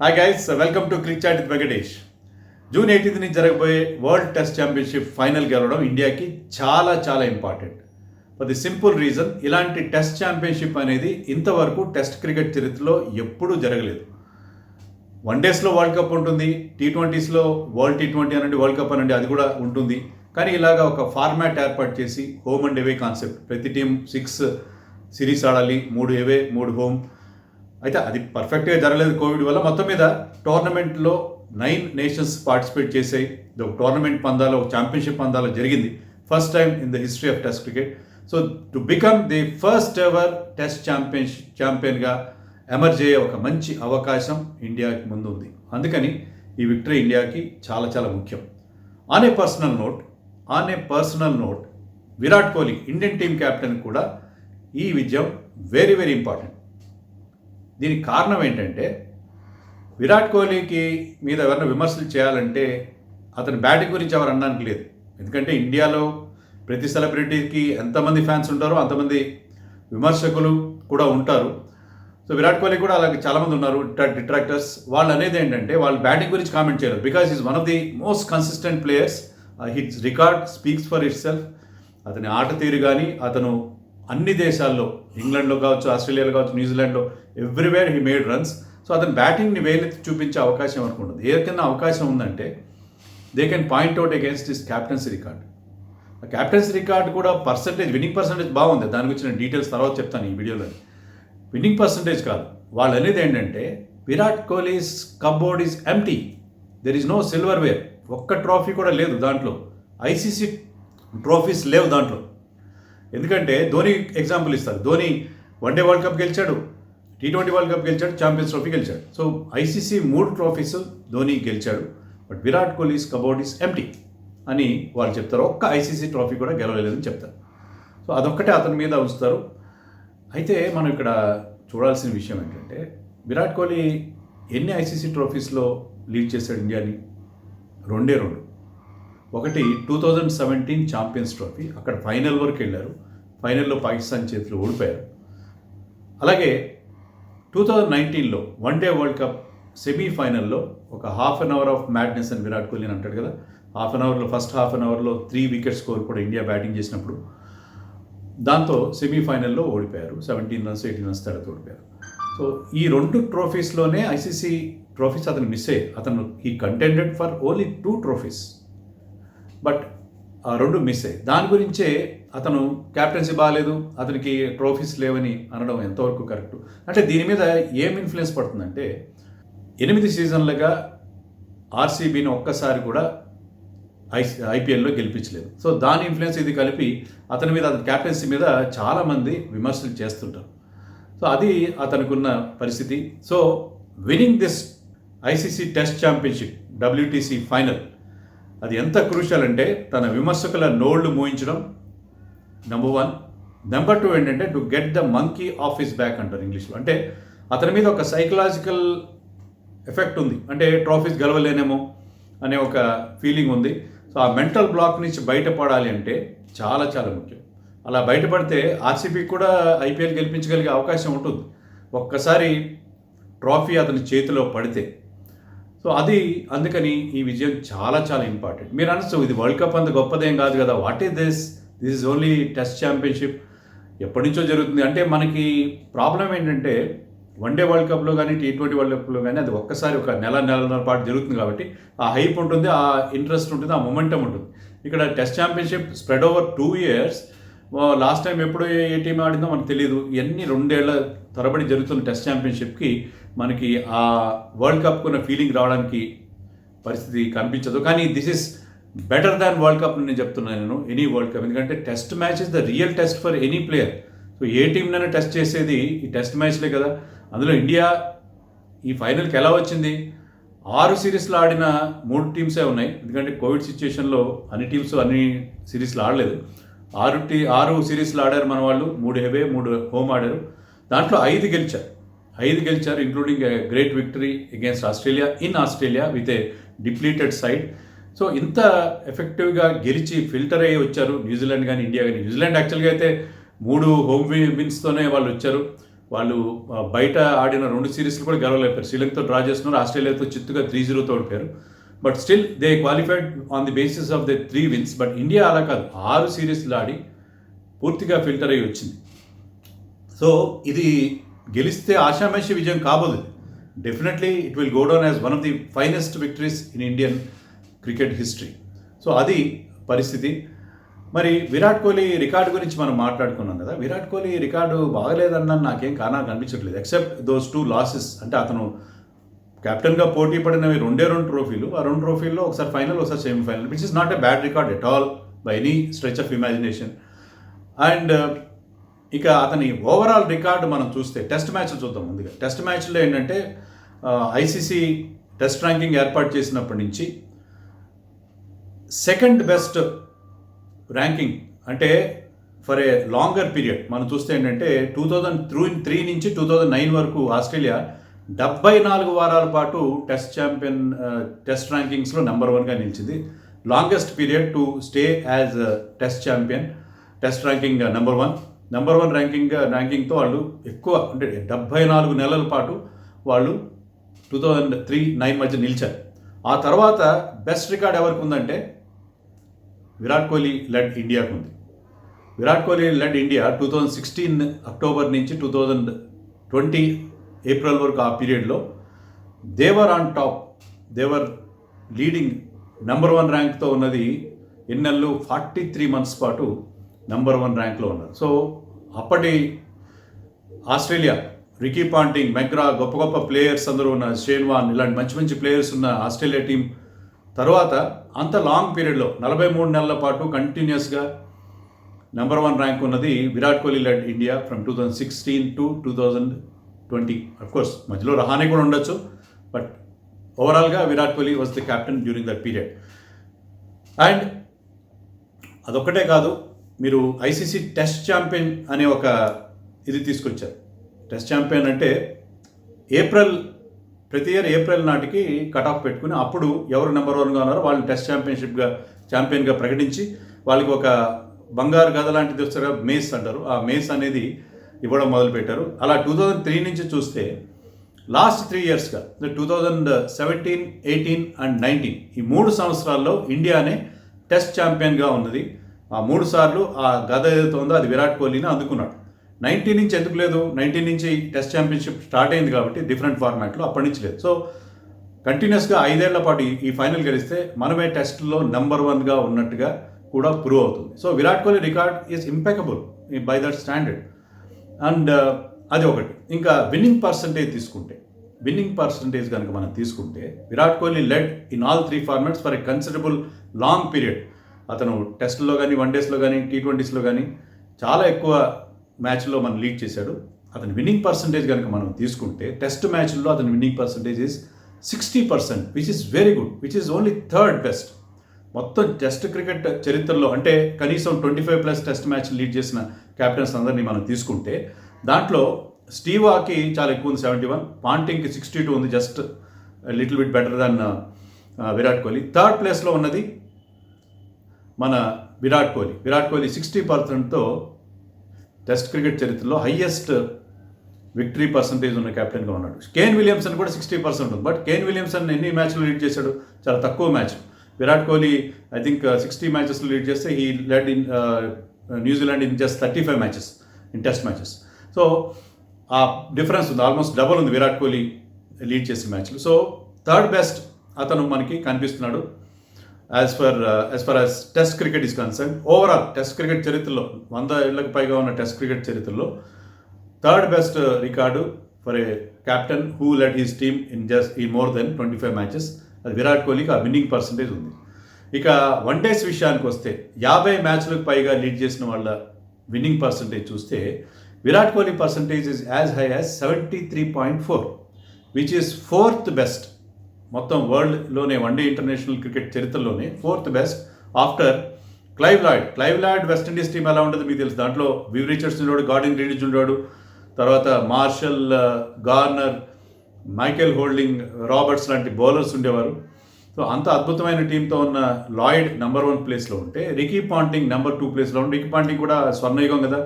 Hi guys, welcome to cric chat with Venkatesh. June 18 నుంచి జరగబోయే world test championship final గెలవడం ఇండియాకి చాలా చాలా important. For the simple reason, ఇలాంటి టెస్ట్ ఛాంపియన్షిప్ అనేది ఇంతవరకు టెస్ట్ క్రికెట్ చరిత్రలో ఎప్పుడూ జరగలేదు. వన్ డేస్లో వరల్డ్ కప్ ఉంటుంది, టీ20స్లో వరల్డ్ టీ20 అనండి, వరల్డ్ కప్ అనండి, అది కూడా ఉంటుంది. కానీ ఇలాగా ఒక ఫార్మాట్ ఏర్పాటు చేసి హోమ్ అండ్ అవే కాన్సెప్ట్, ప్రతి టీం 6 సిరీస్ ఆడాలి, 3 అవే 3 హోమ్. అయితే అది పర్ఫెక్ట్గా జరగలేదు కోవిడ్ వల్ల. మొత్తం మీద టోర్నమెంట్లో 9 నేషన్స్ పార్టిసిపేట్ చేసాయి. ఒక టోర్నమెంట్ పందాలో, ఒక ఛాంపియన్షిప్ పందాలో జరిగింది. First time in the history of test cricket. So to become the first ever test ఛాంపియన్గా ఎమర్జ్ అయ్యే ఒక మంచి అవకాశం ఇండియాకి ముందు ఉంది. అందుకని ఈ విక్టరీ ఇండియాకి చాలా చాలా ముఖ్యం. On a personal note Virat Kohli, Indian team captain కూడా ఈ విజయం వెరీ వెరీ ఇంపార్టెంట్. దీనికి కారణం ఏంటంటే, విరాట్ కోహ్లీకి మీద ఎవరైనా విమర్శలు చేయాలంటే అతని బ్యాటింగ్ గురించి ఎవరు అనడానికి లేదు. ఎందుకంటే ఇండియాలో ప్రతి సెలబ్రిటీకి ఎంతమంది ఫ్యాన్స్ ఉంటారో అంతమంది విమర్శకులు కూడా ఉంటారు. సో విరాట్ కోహ్లీ కూడా అలాగే చాలామంది ఉన్నారు డిట్రాక్టర్స్. వాళ్ళు అనేది ఏంటంటే, వాళ్ళు బ్యాటింగ్ గురించి కామెంట్ చేయరు. Because is one of the most consistent players. Hits record speaks for it self. అతని ఆట తీరు కానీ, అతను అన్ని దేశాల్లో, ఇంగ్లాండ్లో కావచ్చు, ఆస్ట్రేలియాలో కావచ్చు, న్యూజిలాండ్లో, everywhere he made runs. So అతని బ్యాటింగ్ని వేలెత్తి చూపించే అవకాశం అనుకుంటుంది. ఏదైనా అవకాశం ఉందంటే they can point out against this captaincy record. ఆ క్యాప్టెన్సీ రికార్డ్ కూడా విన్నింగ్ పర్సంటేజ్ బాగుంది. దాని గురించి నేను డీటెయిల్స్ తర్వాత చెప్తాను ఈ వీడియోలో. విన్నింగ్ పర్సంటేజ్ కాదు, వాళ్ళు అనేది ఏంటంటే, Virat Kohli's cupboard is empty, there is no silverware. ఒక్క ట్రోఫీ కూడా లేదు దాంట్లో. ఐసీసీ ట్రోఫీస్ లేవు దాంట్లో. ఎందుకంటే ధోని ఎగ్జాంపుల్ ఇస్తారు. ధోని వన్డే వరల్డ్ కప్ గెలిచాడు, టీ20 వరల్డ్ కప్ గెలిచాడు, ఛాంపియన్స్ ట్రోఫీ గెలిచాడు. సో ఐసీసీ 3 ట్రోఫీస్ ధోని గెలిచాడు. But Virat Kohli's cupboard is empty అని వాళ్ళు చెప్తారు. ఒక్క ఐసీసీ ట్రోఫీ కూడా గెలవలేదని చెప్తారు. సో అదొక్కటే అతని మీద ఉంచుతారు. అయితే మనం ఇక్కడ చూడాల్సిన విషయం ఏంటంటే, విరాట్ కోహ్లీ ఎన్ని ఐసీసీ ట్రోఫీస్లో లీడ్ చేశాడు ఇండియాని? 2. ఒకటి 2017 ఛాంపియన్స్ ట్రోఫీ, అక్కడ ఫైనల్ వరకు వెళ్ళారు. ఫైనల్లో పాకిస్తాన్ చేతిలో ఓడిపోయారు. అలాగే 2019లో వన్డే వరల్డ్ కప్ సెమీఫైనల్లో ఒక half an hour of madness అని విరాట్ కోహ్లీ అంటాడు కదా. ఫస్ట్ హాఫ్ అన్ అవర్లో 3 వికెట్ స్కోర్ కూడా ఇండియా బ్యాటింగ్ చేసినప్పుడు, దాంతో సెమీఫైనల్లో ఓడిపోయారు. 17 రన్స్ 18 రన్స్ తేడాతో ఓడిపోయారు. సో ఈ 2 ట్రోఫీస్లోనే ఐసీసీ ట్రోఫీస్ అతను మిస్ అయ్యాయి. అతను he contended for only 2 trophies, but ఆ 2 మిస్ అయ్యాయి. దాని గురించే అతను క్యాప్టెన్సీ బాగాలేదు, అతనికి ట్రోఫీస్ లేవని అనడం ఎంతవరకు కరెక్ట్? అంటే దీని మీద ఏం ఇన్ఫ్లుయెన్స్ పడుతుందంటే, 8 సీజన్లుగా ఆర్సీబీని ఒక్కసారి కూడా ఐపీఎల్లో గెలిపించలేదు. సో దాని ఇన్ఫ్లుయెన్స్ ఇది కలిపి అతని మీద, అతని క్యాప్టెన్సీ మీద చాలామంది విమర్శలు చేస్తుంటారు. సో అది అతనుకున్న పరిస్థితి. So winning this ICC test championship WTC final, అది ఎంత క్రూషియల్ అంటే, తన విమర్శకుల నోళ్లు మూయించడం నెంబర్ 1. నెంబర్ 2 ఏంటంటే, to get the monkey of his back అంటారు ఇంగ్లీష్లో. అంటే అతని మీద ఒక సైకలాజికల్ ఎఫెక్ట్ ఉంది. అంటే ట్రోఫీస్ గెలవలేనేమో అనే ఒక ఫీలింగ్ ఉంది. సో ఆ మెంటల్ బ్లాక్ నుంచి బయటపడాలి అంటే చాలా చాలా ముఖ్యం. అలా బయటపడితే ఆర్సీబీ కూడా ఐపీఎల్ గెలిపించగలిగే అవకాశం ఉంటుంది, ఒక్కసారి ట్రోఫీ అతని చేతిలో పడితే. సో అందుకని ఈ విజయం చాలా చాలా ఇంపార్టెంట్. మీరు అనొచ్చు, ఇది వరల్డ్ కప్ అంత గొప్పదేం కాదు కదా, what is this is only test championship, ఎప్పటి నుంచో జరుగుతుంది. అంటే మనకి ప్రాబ్లం ఏంటంటే, వన్డే వరల్డ్ కప్లో కానీ, టీ20 వరల్డ్ కప్లో కానీ అది ఒక్కసారి ఒక నెలన్నర పాటు జరుగుతుంది కాబట్టి ఆ హైప్ ఉంటుంది, ఆ ఇంట్రెస్ట్ ఉంటుంది, ఆ మొమెంటం ఉంటుంది. ఇక్కడ test championship spread over 2 years. Last time ఎప్పుడు ఏ టీం ఆడిందో మనకు తెలియదు. ఇవన్నీ 2 ఏళ్ల తరబడి జరుగుతున్న టెస్ట్ ఛాంపియన్షిప్కి మనకి ఆ వరల్డ్ కప్ ఉన్న ఫీలింగ్ రావడానికి పరిస్థితి కనిపించదు. కానీ this is better than world cup నేను చెప్తున్నాను, ఎనీ వరల్డ్ కప్. ఎందుకంటే test match is the real test for any player. So ఏ టీంనైనా టెస్ట్ చేసేది ఈ టెస్ట్ మ్యాచ్లే కదా. అందులో ఇండియా ఈ ఫైనల్కి ఎలా వచ్చింది? 6 సిరీస్లు ఆడిన 3 టీమ్సే ఉన్నాయి. ఎందుకంటే కోవిడ్ సిచ్యుయేషన్లో అన్ని టీమ్స్ అన్ని సిరీస్లు ఆడలేదు. 6 సిరీస్లు ఆడారు మన వాళ్ళు. 3 అవే 3 హోమ్ ఆడారు. దాంట్లో 5 గెలిచారు, including a great victory against Australia with a depleted side. So ఇంత ఎఫెక్టివ్గా గెలిచి ఫిల్టర్ అయ్యి వచ్చారు న్యూజిలాండ్ కానీ, ఇండియా కానీ. న్యూజిలాండ్ యాక్చువల్గా అయితే 3 హోమ్ విన్స్తోనే వాళ్ళు వచ్చారు. వాళ్ళు బయట ఆడిన 2 సిరీస్లు కూడా గెలవలేపారు. శ్రీలంకతో డ్రా చేస్తున్నారు, ఆస్ట్రేలియాతో చిత్తుగా 3-0తో ఓడిపోయారు. But still they qualified on the basis of the 3 wins. But India అలా కాదు, 6 సిరీస్లు ఆడి పూర్తిగా ఫిల్టర్ అయ్యి వచ్చింది. సో ఇది గెలిస్తే ఆషామాషి విజయం కాబోదు. Definitely it will go down as one of the finest victories in Indian cricket history. So అది పరిస్థితి. మరి విరాట్ కోహ్లీ రికార్డు గురించి మనం మాట్లాడుకున్నాం కదా. విరాట్ కోహ్లీ రికార్డు బాగలేదన్న నాకేం కారణాలు కనిపించట్లేదు, ఎక్సెప్ట్ దోస్ 2 losses. అంటే అతను కెప్టెన్గా పోటీ పడినవి 2 ట్రోఫీలు. ఆ 2 ట్రోఫీల్లో ఒకసారి ఫైనల్, ఒకసారి semi-final, which is not a bad record at all by any stretch of imagination. And ఇక అతని ఓవరాల్ రికార్డు మనం చూస్తే టెస్ట్ మ్యాచ్లు చూద్దాం. ముందుగా టెస్ట్ మ్యాచ్లో ఏంటంటే ఐసీసీ టెస్ట్ ర్యాంకింగ్ ఏర్పాటు చేసినప్పటి నుంచి సెకండ్ బెస్ట్ ర్యాంకింగ్, అంటే ఫర్ ఏ లాంగర్ పీరియడ్ మనం చూస్తే ఏంటంటే 2003 నుంచి 2009 వరకు ఆస్ట్రేలియా 74 వారాల పాటు టెస్ట్ ర్యాంకింగ్స్లో నెంబర్ 1గా నిలిచింది. Longest period to stay as test champion, test ranking number 1 ర్యాంకింగ్తో వాళ్ళు ఎక్కువ, అంటే 74 నెలల పాటు వాళ్ళు 2003-9 మధ్య నిలిచారు. ఆ తర్వాత బెస్ట్ రికార్డ్ ఎవరికి ఉందంటే విరాట్ కోహ్లీ లెడ్ ఇండియాకు ఉంది. Virat Kohli led India 2016 October నుంచి 2020 ఏప్రిల్ వరకు. ఆ పీరియడ్లో they were on top, they were leading number 1 ర్యాంక్తో ఉన్నది ఎన్నెళ్ళు 43 months పాటు నెంబర్ 1 ర్యాంక్లో ఉన్నారు. సో అప్పటి ఆస్ట్రేలియా, రికీ పాంటింగ్, మెగ్రా, గొప్ప గొప్ప ప్లేయర్స్ అందరూ ఉన్న, షేన్ వాన్, ఇలాంటి మంచి మంచి ప్లేయర్స్ ఉన్న ఆస్ట్రేలియా టీం తర్వాత అంత లాంగ్ పీరియడ్లో 43 నెలల పాటు కంటిన్యూస్గా నెంబర్ 1 ర్యాంక్ ఉన్నది Virat Kohli led India from 2016 to 2020. Of course మధ్యలో రహానే కూడా ఉండొచ్చు, బట్ ఓవరాల్గా Virat Kohli was the captain during that period. And అదొక్కటే కాదు, మీరు ఐసీసీ టెస్ట్ ఛాంపియన్ అనే ఒక ఇది తీసుకొచ్చారు. టెస్ట్ ఛాంపియన్ అంటే ప్రతి ఇయర్ ఏప్రిల్ నాటికి కట్ ఆఫ్ పెట్టుకుని అప్పుడు ఎవరు నెంబర్ 1గా ఉన్నారో వాళ్ళని టెస్ట్ ఛాంపియన్గా ప్రకటించి వాళ్ళకి ఒక బంగారు గద లాంటిది వస్తారు, మేస్ అంటారు. ఆ మేస్ అనేది ఇవ్వడం మొదలుపెట్టారు. అలా 2003 నుంచి చూస్తే లాస్ట్ 3 yearsగా 2017, 18 and 19 ఈ 3 సంవత్సరాల్లో ఇండియానే టెస్ట్ ఛాంపియన్గా ఉన్నది. ఆ 3 సార్లు ఆ గద ఏదైతే ఉందో అది విరాట్ కోహ్లీని అందుకున్నాడు. 19 నుంచి ఎందుకు లేదు? 19 నుంచి టెస్ట్ ఛాంపియన్షిప్ స్టార్ట్ అయింది కాబట్టి డిఫరెంట్ ఫార్మాట్లో, అప్పటి నుంచి లేదు. సో కంటిన్యూస్గా 5 ఏళ్ల పాటు ఈ ఫైనల్ గెలిస్తే మనమే టెస్ట్లో నెంబర్ 1గా ఉన్నట్టుగా కూడా ప్రూవ్ అవుతుంది. So Virat Kohli record is impeccable by that standard. And అది ఒకటి. ఇంకా విన్నింగ్ పర్సంటేజ్ కనుక మనం తీసుకుంటే Virat Kohli led in all 3 formats for a considerable long period. అతను టెస్ట్లో కానీ, వన్డేస్లో కానీ, T20sలో కానీ చాలా ఎక్కువ మ్యాచ్లో మనం లీడ్ చేశాడు. అతని విన్నింగ్ పర్సంటేజ్ కనుక మనం తీసుకుంటే టెస్ట్ మ్యాచ్ల్లో అతని winning percentage is 60%, which is very good, which is only 3rd best మొత్తం టెస్ట్ క్రికెట్ చరిత్రలో. అంటే కనీసం 25+ టెస్ట్ మ్యాచ్ లీడ్ చేసిన కెప్టెన్స్ అందరినీ మనం తీసుకుంటే దాంట్లో స్టీవ్ వాకి చాలా ఎక్కువ ఉంది, 71. పాంటింగ్కి 62 ఉంది, just little bit better than Virat Kohli. 3rd ప్లేస్లో ఉన్నది మన విరాట్ కోహ్లీ 60%తో టెస్ట్ క్రికెట్ చరిత్రలో హయ్యెస్ట్ విక్టరీ పర్సంటేజ్ ఉన్న కెప్టెన్గా ఉన్నాడు. కేన్ విలియమ్సన్ కూడా 60% ఉంది. బట్ కేన్ విలియమ్సన్ ఎన్ని మ్యాచ్లు లీడ్ చేశాడు? చాలా తక్కువ match. Virat Kohli I think 60 matches lead చేస్తే he lead in New Zealand in just 35 matches in test matches. So ఆ డిఫరెన్స్ ఉంది, ఆల్మోస్ట్ డబుల్ ఉంది విరాట్ కోహ్లీ లీడ్ చేసే మ్యాచ్లు. సో 3rd best అతను మనకి కనిపిస్తున్నాడు as for as test cricket is concern. Overall test cricket చరిత్రలో 100 ఏళ్లకు పైగా ఉన్న టెస్ట్ క్రికెట్ చరిత్రలో 3rd best record for a captain who lead his team in more than 25 matches. అది విరాట్ కోహ్లీకి ఆ విన్నింగ్ పర్సంటేజ్ ఉంది. ఇక వన్డేస్ విషయానికి వస్తే 50 మ్యాచ్లకు పైగా లీడ్ చేసిన వాళ్ళ విన్నింగ్ పర్సంటేజ్ చూస్తే Virat Kohli percentage is as high as 73.4, which is 4th best మొత్తం వరల్డ్లోనే వన్డే ఇంటర్నేషనల్ క్రికెట్ చరిత్రలోనే 4th best after Clive Lloyd. West Indies team ఎలా ఉంటుంది మీకు తెలుసు. దాంట్లో వివ్ రిచర్డ్స్ ఉండేవాడు, గార్డెన్ రీడిచ్ ఉండేవాడు, తర్వాత Marshall, Garner, Michael Holding, Roberts లాంటి బౌలర్స్ ఉండేవారు. సో అంత అద్భుతమైన టీంతో ఉన్న లాయిడ్ నెంబర్ 1 ప్లేస్లో ఉంటే రికీ పాంటింగ్ నెంబర్ 2 ప్లేస్లో ఉంటే, రికీ పాంటింగ్ కూడా స్వర్ణయుగం కదా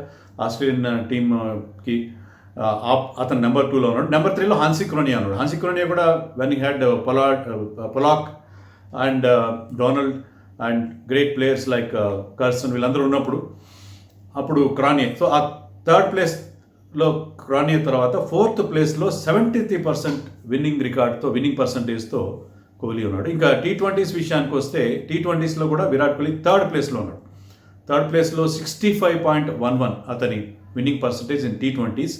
ఆస్ట్రేలియన్ టీంకి. అతను నెంబర్ 2లో ఉన్నాడు. నెంబర్ 3లో హాన్సీ క్రోనియా ఉన్నాడు. హాన్సీ క్రోనియా కూడా when he had Pollock and Donald and great players like Kirsten వీళ్ళందరూ ఉన్నప్పుడు అప్పుడు క్రానియా. సో ఆ థర్డ్ ప్లేస్లో క్రానియా తర్వాత 4th ప్లేస్లో 73% విన్నింగ్ రికార్డ్తో, విన్నింగ్ పర్సంటేజ్తో కోహ్లీ ఉన్నాడు. ఇంకా T20s విషయానికి వస్తే T20sలో కూడా విరాట్ కోహ్లీ థర్డ్ ప్లేస్లో ఉన్నాడు. థర్డ్ ప్లేస్లో 65.11 అతని winning percentage in T20s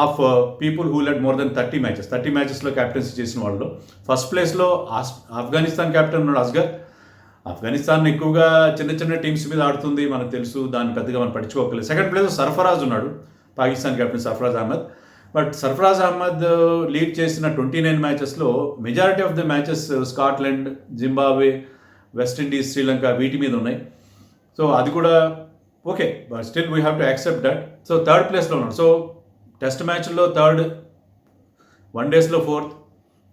of people who led more than 30 matches. 30 మ్యాచెస్లో క్యాప్టెన్సీ చేసిన వాళ్ళు. ఫస్ట్ ప్లేస్లో ఆఫ్ఘనిస్తాన్ కెప్టెన్ ఉన్నాడు అస్గర్. ఆఫ్ఘనిస్తాన్ ఎక్కువగా చిన్న చిన్న టీమ్స్ మీద ఆడుతుంది, మనకు తెలుసు, దాన్ని పెద్దగా మనం పట్టించుకోకలేదు. సెకండ్ ప్లేస్లో సర్ఫరాజ్ ఉన్నాడు, Pakistan captain Sarfaraz Ahmed. But Sarfaraz Ahmed lead చేసిన 29 మ్యాచెస్లో majority of the matches Scotland, Zimbabwe, West Indies, Sri Lanka వీటి మీద ఉన్నాయి. సో అది కూడా okay, but still we have to accept that. So third ప్లేస్లో ఉన్నాడు. సో టెస్ట్ మ్యాచ్లో థర్డ్, వన్డేస్లో 4th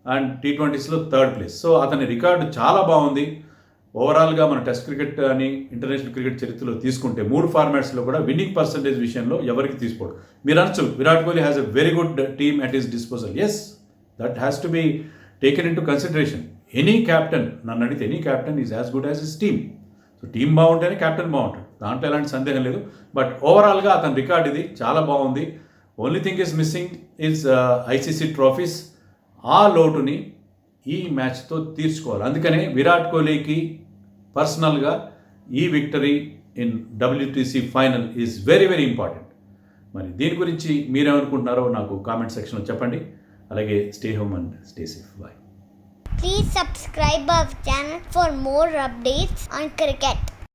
అండ్ T20sలో థర్డ్ ప్లేస్. సో అతని రికార్డు చాలా బాగుంది. ఓవరాల్గా మన టెస్ట్ క్రికెట్ అని ఇంటర్నేషనల్ క్రికెట్ చరిత్రలో తీసుకుంటే 3 ఫార్మాట్స్లో కూడా విన్నింగ్ పర్సంటేజ్ విషయంలో ఎవరికి తీసుకోడు. మీరు అనొచ్చు Virat Kohli has a very good team at his disposal. Yes, that has to be taken into consideration. Any captain, నన్ను అడిగితే any captain is as good as his team. So team బాగుంటేనే captain బాగుంటాడు, దాంట్లో ఎలాంటి సందేహం లేదు. బట్ ఓవరాల్గా అతని రికార్డ్ ఇది చాలా బాగుంది. Only thing is missing is ICC trophies. ఆ లోటుని ఈ మ్యాచ్తో తీర్చుకోవాలి. అందుకనే విరాట్ కోహ్లీకి పర్సనల్గా ఈ victory in WTC final is very very important. మరి దీని గురించి మీరేమనుకుంటున్నారో నాకు కామెంట్ సెక్షన్లో చెప్పండి. అలాగే stay home and stay safe. Bye. Please subscribe our channel for more updates on cricket.